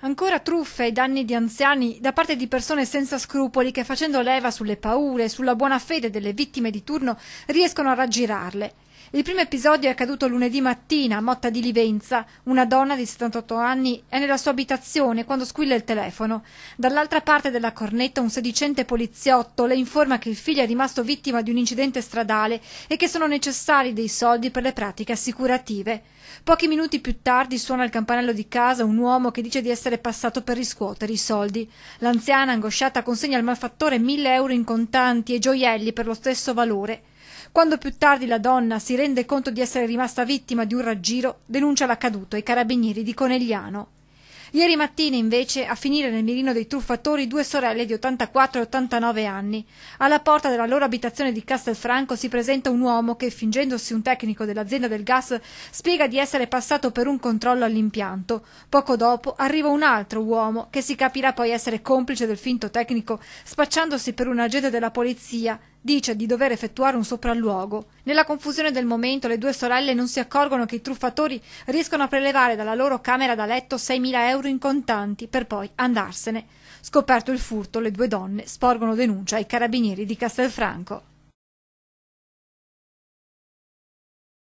Ancora truffe ai danni di anziani da parte di persone senza scrupoli che, facendo leva sulle paure e sulla buona fede delle vittime di turno, riescono a raggirarle. Il primo episodio è accaduto lunedì mattina a Motta di Livenza. Una donna di 78 anni è nella sua abitazione quando squilla il telefono. Dall'altra parte della cornetta un sedicente poliziotto le informa che il figlio è rimasto vittima di un incidente stradale e che sono necessari dei soldi per le pratiche assicurative. Pochi minuti più tardi suona il campanello di casa un uomo che dice di essere passato per riscuotere i soldi. L'anziana, angosciata, consegna al malfattore 1.000 euro in contanti e gioielli per lo stesso valore. Quando più tardi la donna si rende conto di essere rimasta vittima di un raggiro, denuncia l'accaduto ai carabinieri di Conegliano. Ieri mattina, invece, a finire nel mirino dei truffatori due sorelle di 84 e 89 anni. Alla porta della loro abitazione di Castelfranco si presenta un uomo che, fingendosi un tecnico dell'azienda del gas, spiega di essere passato per un controllo all'impianto. Poco dopo arriva un altro uomo, che si capirà poi essere complice del finto tecnico, spacciandosi per un agente della polizia. Dice di dover effettuare un sopralluogo. Nella confusione del momento le due sorelle non si accorgono che i truffatori riescono a prelevare dalla loro camera da letto 6.000 euro in contanti per poi andarsene. Scoperto il furto, le due donne sporgono denuncia ai carabinieri di Castelfranco.